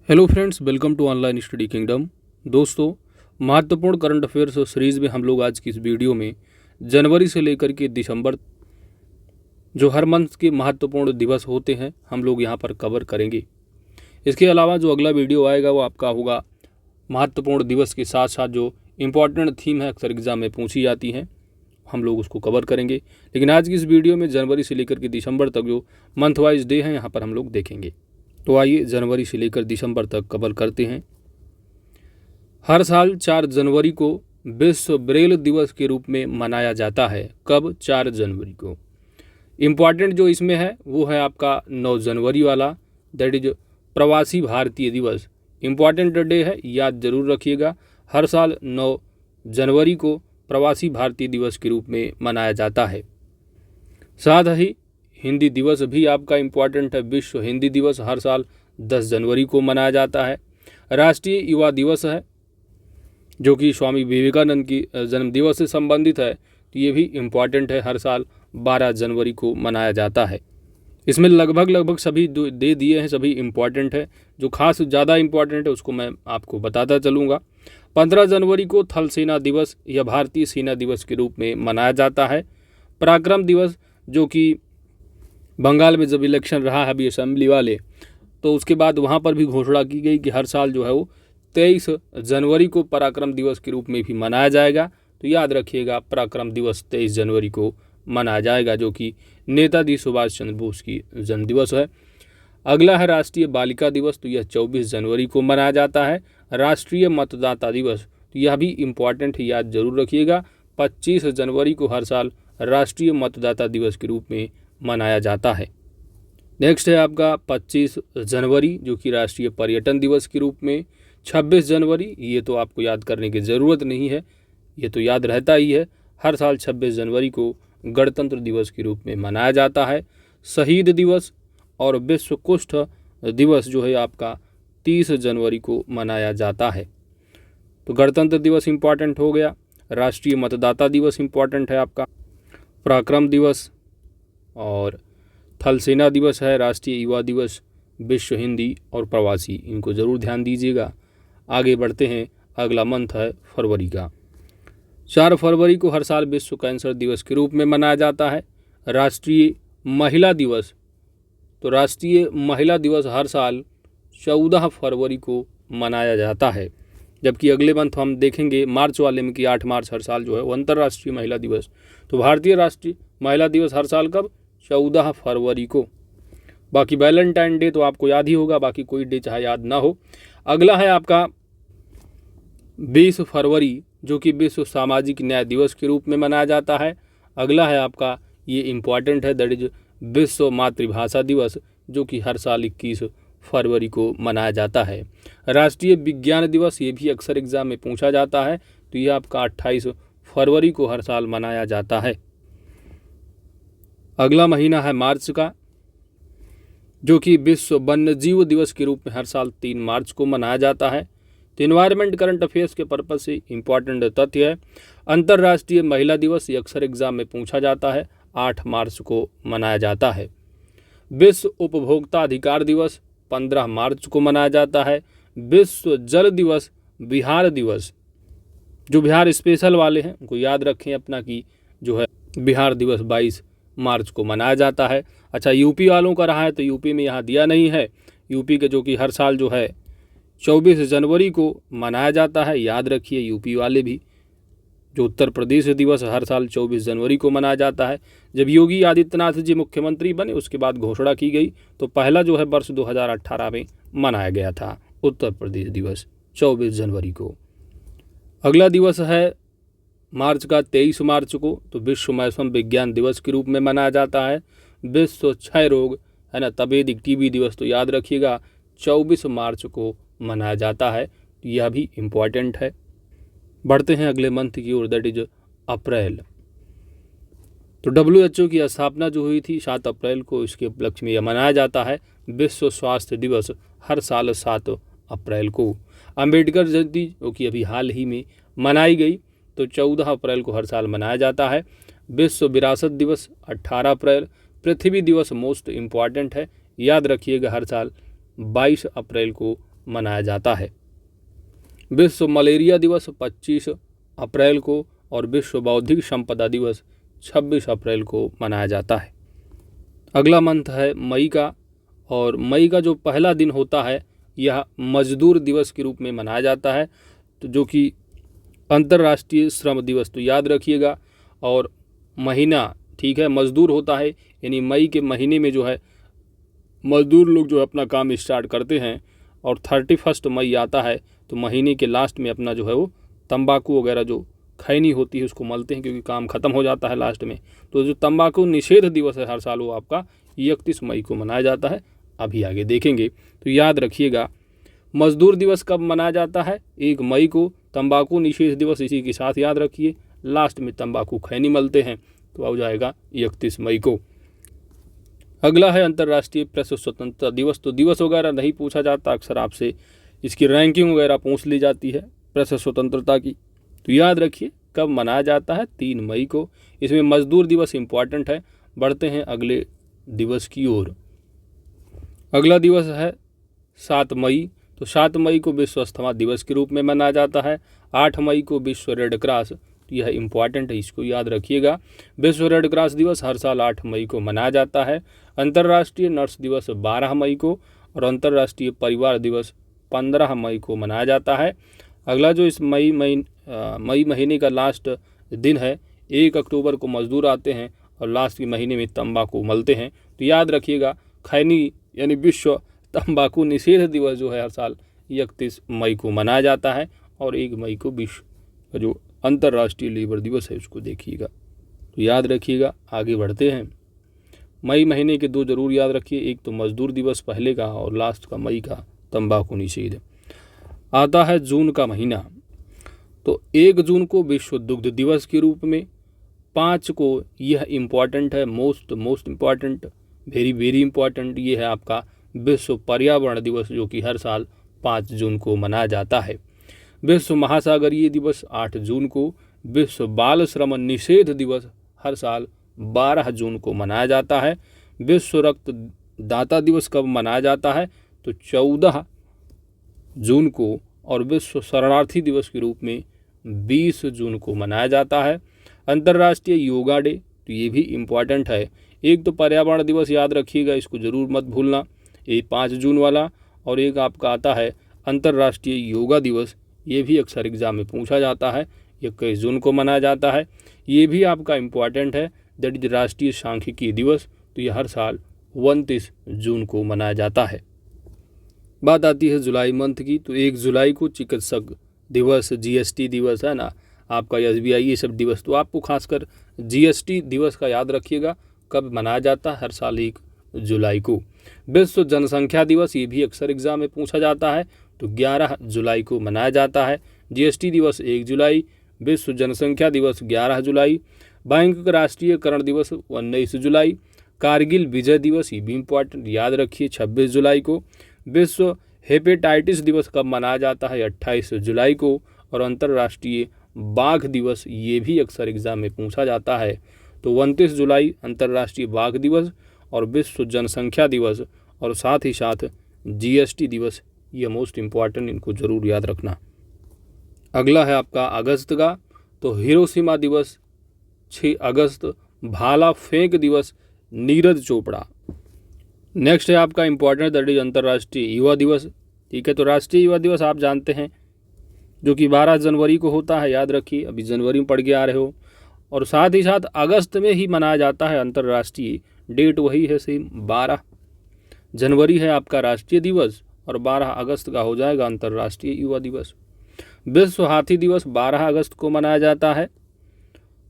Hello friends, welcome to online study kingdom. दोस्तों, महत्वपूर्ण current affairs series में हम लोग आज की इस वीडियो में जनवरी से लेकर के दिसंबर जो हर मंथ के महत्वपूर्ण दिवस होते हैं हम लोग यहाँ पर कवर करेंगे। इसके अलावा जो अगला वीडियो आएगा वो आपका होगा महत्वपूर्ण दिवस के साथ साथ जो इम्पॉर्टेंट थीम है अक्सर एग्जाम में पूछी जाती हैं हम लोग उसको कवर करेंगे। लेकिन आज की इस वीडियो में जनवरी से लेकर के दिसंबर तक जो मंथ वाइज डे हैं यहाँ पर हम लोग देखेंगे। तो आइए जनवरी से लेकर दिसंबर तक कवर करते हैं। हर साल 4 जनवरी को विश्व ब्रेल दिवस के रूप में मनाया जाता है। कब? 4 जनवरी को। इम्पॉर्टेंट जो इसमें है वो है आपका 9 जनवरी वाला, दैट इज प्रवासी भारतीय दिवस। इम्पॉर्टेंट डे है, याद जरूर रखिएगा। हर साल 9 जनवरी को प्रवासी भारतीय दिवस के रूप में मनाया जाता है। साथ ही हिंदी दिवस भी आपका इम्पॉर्टेंट है। विश्व हिंदी दिवस हर साल 10 जनवरी को मनाया जाता है। राष्ट्रीय युवा दिवस है जो कि स्वामी विवेकानंद की जन्म दिवस से संबंधित है, तो ये भी इम्पॉर्टेंट है, हर साल 12 जनवरी को मनाया जाता है। इसमें लगभग सभी दे दिए हैं, सभी इम्पॉर्टेंट है। जो खास ज़्यादा इम्पॉर्टेंट है उसको मैं आपको बताता चलूँगा। 15 जनवरी को थल सेना दिवस या भारतीय सेना दिवस के रूप में मनाया जाता है। पराक्रम दिवस, जो कि बंगाल में जब इलेक्शन रहा है अभी असेंबली वाले, तो उसके बाद वहाँ पर भी घोषणा की गई कि हर साल जो है वो 23 जनवरी को पराक्रम दिवस के रूप में भी मनाया जाएगा। तो याद रखिएगा, पराक्रम दिवस 23 जनवरी को मनाया जाएगा, जो कि नेताजी सुभाष चंद्र बोस की जन्म दिवस है। अगला है राष्ट्रीय बालिका दिवस, तो यह 24 जनवरी को मनाया जाता है। राष्ट्रीय मतदाता दिवस, तो यह भी इम्पॉर्टेंट है, याद जरूर रखिएगा। 25 जनवरी को हर साल राष्ट्रीय मतदाता दिवस के रूप में मनाया जाता है। नेक्स्ट है आपका 25 जनवरी, जो कि राष्ट्रीय पर्यटन दिवस के रूप में। 26 जनवरी, ये तो आपको याद करने की ज़रूरत नहीं है, ये तो याद रहता ही है। हर साल 26 जनवरी को गणतंत्र दिवस के रूप में मनाया जाता है। शहीद दिवस और विश्व कुष्ठ दिवस जो है आपका 30 जनवरी को मनाया जाता है। तो गणतंत्र दिवस इम्पॉर्टेंट हो गया। राष्ट्रीय मतदाता दिवस इम्पॉर्टेंट है आपका। पराक्रम दिवस और थल सेना दिवस है। राष्ट्रीय युवा दिवस, विश्व हिंदी और प्रवासी, इनको ज़रूर ध्यान दीजिएगा। आगे बढ़ते हैं, अगला मंथ है फरवरी का। 4 फरवरी को हर साल विश्व कैंसर दिवस के रूप में मनाया जाता है। राष्ट्रीय महिला दिवस, तो राष्ट्रीय महिला दिवस हर साल 14 फरवरी को मनाया जाता है। जबकि अगले मंथ हम देखेंगे मार्च वाले में कि 8 मार्च हर साल जो है वो अंतर्राष्ट्रीय महिला दिवस। तो भारतीय राष्ट्रीय महिला दिवस हर साल कब? 14 फरवरी को। बाकी वैलेंटाइन डे तो आपको याद ही होगा, बाकी कोई डे चाहे याद ना हो। अगला है आपका 20 फरवरी, जो कि विश्व सामाजिक न्याय दिवस के रूप में मनाया जाता है। अगला है आपका, ये इम्पॉर्टेंट है, दैट इज विश्व मातृभाषा दिवस, जो कि हर साल 21 फरवरी को मनाया जाता है। राष्ट्रीय विज्ञान दिवस, ये भी अक्सर एग्जाम में पूछा जाता है, तो ये आपका 28 फरवरी को हर साल मनाया जाता है। अगला महीना है मार्च का, जो कि विश्व वन्यजीव दिवस के रूप में हर साल 3 मार्च को मनाया जाता है। तो इन्वायरमेंट करंट अफेयर्स के पर्पज से इम्पॉर्टेंट तथ्य है। अंतर्राष्ट्रीय महिला दिवस, ये अक्सर एग्जाम में पूछा जाता है, 8 मार्च को मनाया जाता है। विश्व उपभोक्ता अधिकार दिवस 15 मार्च को मनाया जाता है। विश्व जल दिवस, बिहार दिवस, जो बिहार स्पेशल वाले हैं उनको याद रखें अपना कि जो है बिहार दिवस 22 मार्च को मनाया जाता है। अच्छा, यूपी वालों का रहा है तो यूपी में यहाँ दिया नहीं है। यूपी के जो कि हर साल जो है 24 जनवरी को मनाया जाता है, याद रखिए यूपी वाले भी। जो उत्तर प्रदेश दिवस हर साल 24 जनवरी को मनाया जाता है। जब योगी आदित्यनाथ जी मुख्यमंत्री बने उसके बाद घोषणा की गई, तो पहला जो है वर्ष 2018 में मनाया गया था उत्तर प्रदेश दिवस 24 जनवरी को। अगला दिवस है मार्च का 23 मार्च को, तो विश्व मौसम विज्ञान दिवस के रूप में मनाया जाता है। विश्व क्षय रोग है ना, तपेदिक टीबी दिवस, तो याद रखिएगा 24 मार्च को मनाया जाता है। यह भी इम्पॉर्टेंट है। बढ़ते हैं अगले मंथ की ओर, दैट इज अप्रैल। तो WHO की स्थापना जो हुई थी 7 अप्रैल को, इसके उपलक्ष्य में यह मनाया जाता है। विश्व स्वास्थ्य दिवस हर साल 7 अप्रैल को। अम्बेडकर जयंती, जो कि अभी हाल ही में मनाई गई, तो 14 अप्रैल को हर साल मनाया जाता है। विश्व विरासत दिवस 18 अप्रैल। पृथ्वी दिवस मोस्ट इम्पॉर्टेंट है, याद रखिएगा हर साल 22 अप्रैल को मनाया जाता है। विश्व मलेरिया दिवस 25 अप्रैल को और विश्व बौद्धिक संपदा दिवस 26 अप्रैल को मनाया जाता है। अगला मंथ है मई का, और मई का जो पहला दिन होता है यह मजदूर दिवस के रूप में मनाया जाता है, तो जो कि अंतर्राष्ट्रीय श्रम दिवस, तो याद रखिएगा। और महीना, ठीक है, मजदूर होता है, यानी मई के महीने में जो है मजदूर लोग जो है अपना काम स्टार्ट करते हैं, और 31 मई आता है तो महीने के लास्ट में अपना जो है वो तंबाकू वगैरह जो खैनी होती है उसको मलते हैं, क्योंकि काम ख़त्म हो जाता है लास्ट में। तो जो तंबाकू निषेध दिवस है हर साल, वो आपका 31 मई को मनाया जाता है। अभी आगे देखेंगे, तो याद रखिएगा मजदूर दिवस कब मनाया जाता है, 1 मई को। तंबाकू निषेध दिवस इसी के साथ याद रखिए, लास्ट में तंबाकू खैनी मलते हैं, तो हो जाएगा 31 मई को। अगला है अंतर्राष्ट्रीय प्रेस स्वतंत्रता दिवस। तो दिवस वगैरह नहीं पूछा जाता, अक्सर आपसे इसकी रैंकिंग वगैरह पूछ ली जाती है प्रेस स्वतंत्रता की। तो याद रखिए कब मनाया जाता है, 3 मई को। इसमें मजदूर दिवस इम्पॉर्टेंट है। बढ़ते हैं अगले दिवस की ओर। अगला दिवस है 7 मई। तो 7 मई को विश्व अस्थमा दिवस के रूप में मनाया जाता है। 8 मई को विश्व रेड क्रॉस, तो यह इम्पॉर्टेंट है, इसको याद रखिएगा। विश्व रेड क्रॉस दिवस हर साल 8 मई को मनाया जाता है। अंतर्राष्ट्रीय नर्स दिवस 12 मई को, और अंतर्राष्ट्रीय परिवार दिवस 15 मई को मनाया जाता है। अगला जो इस मई महीने का लास्ट दिन है, 1 अक्टूबर को मजदूर आते हैं और लास्ट के महीने में तंबाकू मलते हैं। तो याद रखिएगा खैनी यानी विश्व तंबाकू निषेध दिवस जो है हर साल 31 मई को मनाया जाता है, और 1 मई को विश्व जो अंतर्राष्ट्रीय लेबर दिवस है उसको देखिएगा। तो याद रखिएगा। आगे बढ़ते हैं। मई महीने के 2 जरूर याद रखिए, एक तो मजदूर दिवस पहले का, और लास्ट का मई का तंबाकू निषेध। आता है जून का महीना। तो 1 जून को विश्व दुग्ध दिवस के रूप में, 5 को यह इम्पॉर्टेंट है, मोस्ट इम्पॉर्टेंट, वेरी इम्पॉर्टेंट, ये है आपका विश्व पर्यावरण दिवस, जो कि हर साल 5 जून को मनाया जाता है। विश्व महासागरीय दिवस 8 जून को। विश्व बाल श्रम निषेध दिवस हर साल 12 जून को मनाया जाता है। विश्व रक्तदाता दिवस कब मनाया जाता है, तो 14 जून को, और विश्व शरणार्थी दिवस के रूप में 20 जून को मनाया जाता है। अंतर्राष्ट्रीय योगा डे, तो ये भी इम्पॉर्टेंट है। एक तो पर्यावरण दिवस याद रखिएगा, इसको ज़रूर मत भूलना, ये 5 जून वाला, और एक आपका आता है अंतर्राष्ट्रीय योगा दिवस, ये भी अक्सर एग्जाम में पूछा जाता है, 21 जून को मनाया जाता है। ये भी आपका इम्पॉर्टेंट है, दैट इज राष्ट्रीय सांख्यिकी दिवस, तो ये हर साल 29 जून को मनाया जाता है। बात आती है जुलाई मंथ की। तो 1 जुलाई को चिकित्सक दिवस, जीएसटी दिवस है ना, आपका एसबीआई, ये सब दिवस, तो आपको खासकर जीएसटी दिवस का याद रखिएगा कब मनाया जाता है, हर साल 1 जुलाई को। विश्व जनसंख्या दिवस, ये भी अक्सर एग्जाम में पूछा जाता है, तो 11 जुलाई को मनाया जाता है। जीएसटी दिवस 1 जुलाई, विश्व जनसंख्या दिवस 11 जुलाई, बैंक राष्ट्रीयकरण दिवस 19 जुलाई, कारगिल विजय दिवस, ये भी इम्पॉर्टेंट, याद रखिए 26 जुलाई को। विश्व हेपेटाइटिस दिवस कब मनाया जाता है, 28 जुलाई को, और अंतर्राष्ट्रीय बाघ दिवस, ये भी अक्सर एग्जाम में पूछा जाता है, तो 29 जुलाई अंतर्राष्ट्रीय बाघ दिवस, और विश्व जनसंख्या दिवस, और साथ ही साथ जीएसटी दिवस, ये मोस्ट इम्पॉर्टेंट, इनको जरूर याद रखना। अगला है आपका अगस्त का। तो हिरोशिमा दिवस 6 अगस्त, भाला फेंक दिवस नीरज चोपड़ा। नेक्स्ट है आपका इम्पॉर्टेंट, दैट इज अंतर्राष्ट्रीय युवा दिवस। ठीक है, तो राष्ट्रीय युवा दिवस आप जानते हैं जो कि 12 जनवरी को होता है, याद रखिए, अभी जनवरी में पढ़ के आ रहे हो। और साथ ही साथ अगस्त में ही मनाया जाता है अंतर्राष्ट्रीय, डेट वही है सेम, 12 जनवरी है आपका राष्ट्रीय दिवस, और 12 अगस्त का हो जाएगा अंतर्राष्ट्रीय युवा दिवस। विश्व हाथी दिवस 12 अगस्त को मनाया जाता है।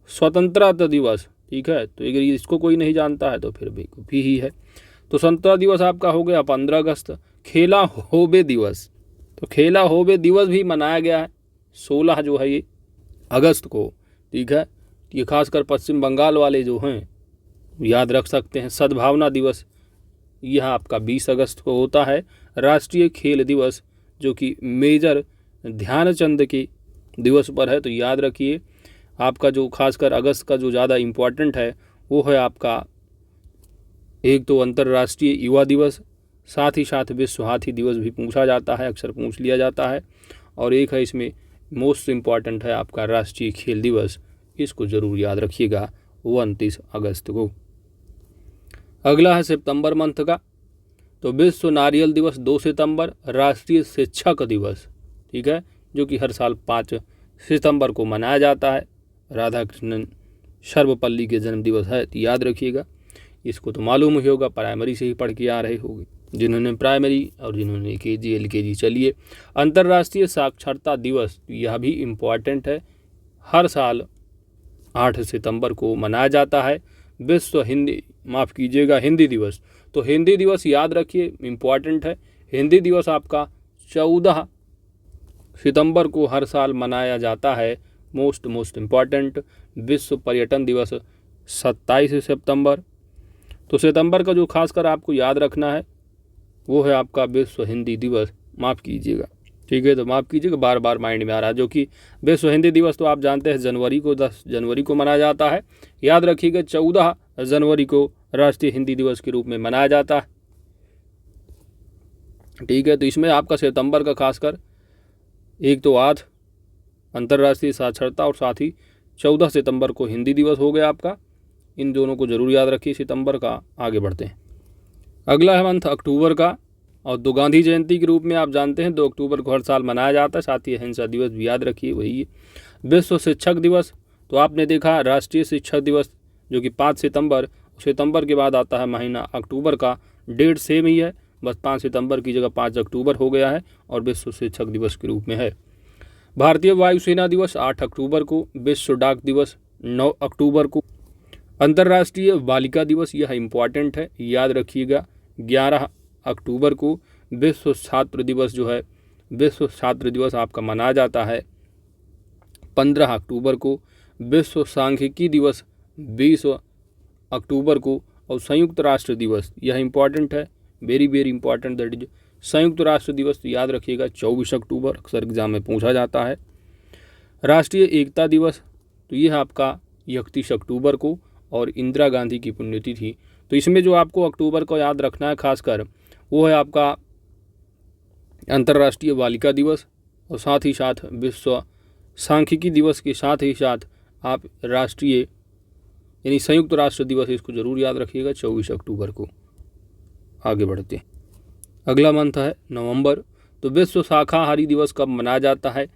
स्वतंत्रता दिवस, ठीक है, तो अगर इसको कोई नहीं जानता है तो फिर भी ही है। तो स्वतंत्रता दिवस आपका हो गया 15 अगस्त। खेला होबे दिवस, तो खेला होबे दिवस भी मनाया गया है 16 जो है ये अगस्त को, ठीक है। ये खासकर पश्चिम बंगाल वाले जो हैं याद रख सकते हैं। सद्भावना दिवस, यह आपका 20 अगस्त को होता है। राष्ट्रीय खेल दिवस जो कि मेजर ध्यानचंद के दिवस पर है, तो याद रखिए आपका जो खासकर अगस्त का जो ज़्यादा इम्पॉर्टेंट है वो है आपका, एक तो अंतर्राष्ट्रीय युवा दिवस, साथ ही साथ विश्व हाथी दिवस भी पूछा जाता है, अक्सर पूछ लिया जाता है। और एक है इसमें मोस्ट इम्पॉर्टेंट है आपका राष्ट्रीय खेल दिवस, इसको ज़रूर याद रखिएगा, वो 29 अगस्त को। अगला है सितंबर मंथ का, तो विश्व नारियल दिवस 2 सितंबर, राष्ट्रीय शिक्षक दिवस, ठीक है, जो कि हर साल 5 सितंबर को मनाया जाता है। राधा कृष्णन सर्वपल्ली के जन्म दिवस है, तो याद रखिएगा। इसको तो मालूम ही होगा, प्राइमरी से ही पढ़ के आ रहे होंगे जिन्होंने प्राइमरी और जिन्होंने केजी एलकेजी। चलिए, अंतर्राष्ट्रीय साक्षरता दिवस, यह भी इम्पॉर्टेंट है, हर साल 8 सितंबर को मनाया जाता है। विश्व हिंदी दिवस, तो हिंदी दिवस याद रखिए, इम्पॉर्टेंट है। हिंदी दिवस आपका 14 सितंबर को हर साल मनाया जाता है, मोस्ट इम्पॉर्टेंट। विश्व पर्यटन दिवस 27 सितंबर, तो सितंबर का जो खासकर आपको याद रखना है वो है आपका विश्व हिंदी दिवस, माफ़ कीजिएगा, ठीक है, तो माफ़ कीजिएगा, बार बार माइंड में आ रहा है, जो कि विश्व हिंदी दिवस तो आप जानते हैं 10 जनवरी को मनाया जाता है। याद रखिएगा 14 जनवरी को राष्ट्रीय हिंदी दिवस के रूप में मनाया जाता है, ठीक है। तो इसमें आपका सितंबर का खासकर एक तो 8 अंतर्राष्ट्रीय साक्षरता और साथ ही 14 सितंबर को हिंदी दिवस हो गया आपका, इन दोनों को जरूर याद रखिए सितंबर का। आगे बढ़ते हैं, अगला है मंथ अक्टूबर का, और दो गांधी जयंती के रूप में आप जानते हैं 2 अक्टूबर को हर साल मनाया जाता है, साथ ही अहिंसा दिवस भी याद रखिए, वही है। विश्व शिक्षक दिवस, तो आपने देखा राष्ट्रीय शिक्षक दिवस जो कि 5 सितंबर के बाद आता है महीना अक्टूबर का, डेट सेम ही है, बस 5 सितंबर की जगह 5 अक्टूबर हो गया है और विश्व शिक्षक दिवस के रूप में है। भारतीय वायुसेना दिवस 8 अक्टूबर को, विश्व डाक दिवस 9 अक्टूबर को, अंतर्राष्ट्रीय बालिका दिवस यह इम्पॉर्टेंट है, याद रखिएगा 11 अक्टूबर को। विश्व छात्र दिवस जो है, विश्व छात्र दिवस आपका मनाया जाता है 15 अक्टूबर को। विश्व सांख्यिकी दिवस 20 अक्टूबर को, और संयुक्त राष्ट्र दिवस यह इम्पॉर्टेंट है, वेरी इंपॉर्टेंट, दैट इज संयुक्त राष्ट्र दिवस, तो याद रखिएगा 24 अक्टूबर, अक्सर एग्जाम में पूछा जाता है। राष्ट्रीय एकता दिवस, तो यह आपका 31 अक्टूबर को, और इंदिरा गांधी की पुण्यतिथि, तो इसमें जो आपको अक्टूबर को याद रखना है खासकर वो है आपका अंतर्राष्ट्रीय बालिका दिवस, और साथ ही साथ विश्व सांख्यिकी दिवस के साथ ही साथ आप राष्ट्रीय यानी संयुक्त राष्ट्र दिवस, इसको जरूर याद रखिएगा 24 अक्टूबर को। आगे बढ़ते हैं, अगला मंथ है नवंबर, तो विश्व शाकाहारी दिवस कब मनाया जाता है?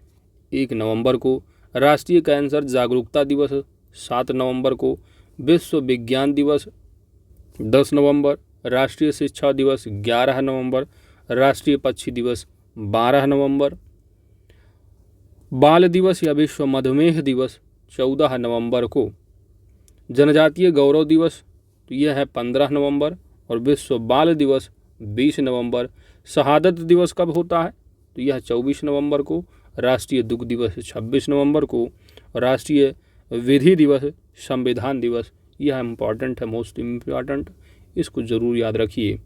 1 नवंबर को। राष्ट्रीय कैंसर जागरूकता दिवस 7 नवंबर को। विश्व विज्ञान दिवस 10 नवंबर। राष्ट्रीय शिक्षा दिवस 11 नवंबर। राष्ट्रीय पक्षी दिवस 12 नवंबर। बाल दिवस या विश्व मधुमेह दिवस 14 नवंबर को। जनजातीय गौरव दिवस तो यह है 15 नवंबर, और विश्व बाल दिवस 20 नवंबर। शहादत दिवस कब होता है? तो यह 24 नवंबर को। राष्ट्रीय दुग्ध दिवस 26 नवंबर को। राष्ट्रीय विधि दिवस, संविधान दिवस, यह इम्पॉर्टेंट है, मोस्ट इम्पॉर्टेंट, इसको ज़रूर याद रखिए,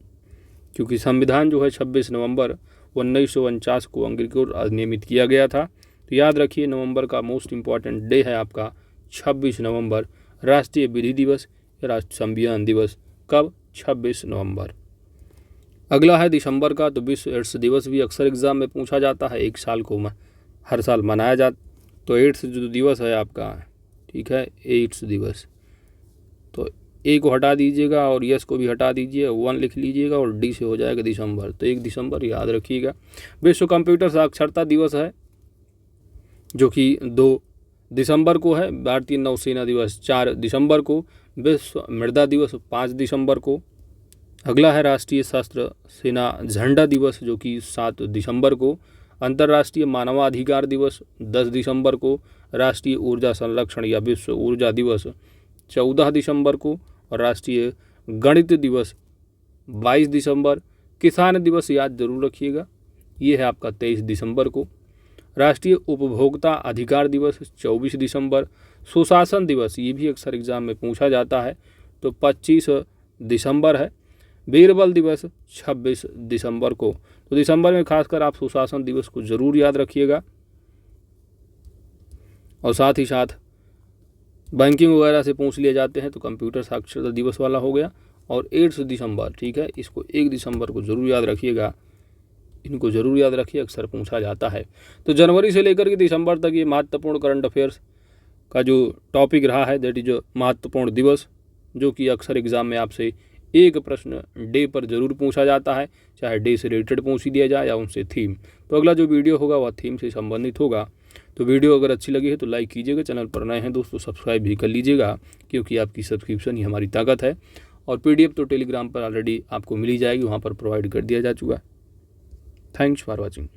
क्योंकि संविधान जो है 26 नवंबर 1949 को अंग्रेजों को अधिनियमित किया गया था। तो याद रखिए नवंबर का मोस्ट इम्पॉर्टेंट डे है आपका 26 नवंबर। राष्ट्रीय विधि दिवस या राष्ट्रीय संविधान दिवस कब? 26 नवंबर। अगला है दिसंबर का, तो विश्व एड्स दिवस भी अक्सर एग्जाम में पूछा जाता है, एक साल को हर साल मनाया जाता। तो एड्स जो दिवस है आपका, ठीक है, एड्स दिवस, तो ए को हटा दीजिएगा और यस को भी हटा दीजिए, 1 लिख लीजिएगा और डी से हो जाएगा दिसंबर, तो 1 दिसंबर याद रखिएगा। विश्व कंप्यूटर साक्षरता दिवस है जो कि 2 दिसंबर को है। भारतीय नौसेना दिवस 4 दिसंबर को। विश्व मृदा दिवस 5 दिसंबर को। अगला है राष्ट्रीय सशस्त्र सेना झंडा दिवस जो कि 7 दिसंबर को। अंतर्राष्ट्रीय मानवाधिकार दिवस 10 दिसंबर को। राष्ट्रीय ऊर्जा संरक्षण या विश्व ऊर्जा दिवस 14 दिसंबर को। और राष्ट्रीय गणित दिवस 22 दिसंबर। किसान दिवस याद जरूर रखिएगा, ये है आपका 23 दिसंबर को। राष्ट्रीय उपभोक्ता अधिकार दिवस 24 दिसंबर। सुशासन दिवस, ये भी अक्सर एग्जाम में पूछा जाता है, तो 25 दिसंबर है। वीरबल दिवस 26 दिसंबर को। तो दिसंबर में खासकर आप सुशासन दिवस को ज़रूर याद रखिएगा। और साथ ही साथ बैंकिंग वगैरह से पूछ लिए जाते हैं, तो कंप्यूटर साक्षरता दिवस वाला हो गया। और 8 दिसंबर, ठीक है, इसको 1 दिसंबर को ज़रूर याद रखिएगा, इनको ज़रूर याद रखिए, अक्सर पूछा जाता है। तो जनवरी से लेकर के दिसंबर तक ये महत्वपूर्ण करंट अफेयर्स का जो टॉपिक रहा है, दैट इज महत्वपूर्ण दिवस, जो कि अक्सर एग्जाम में आपसे एक प्रश्न डे पर जरूर पूछा जाता है, चाहे डे से रिलेटेड पूछ ही दिया जाए या उनसे थीम। तो अगला जो वीडियो होगा वह थीम से संबंधित होगा। तो वीडियो अगर अच्छी लगी है तो लाइक कीजिएगा, चैनल पर नए हैं दोस्तों सब्सक्राइब भी कर लीजिएगा, क्योंकि आपकी सब्सक्रिप्शन ही हमारी ताकत है। और PDF तो टेलीग्राम पर ऑलरेडी आपको मिल ही जाएगी, वहाँ पर प्रोवाइड कर दिया जा चुका है। Thanks for watching.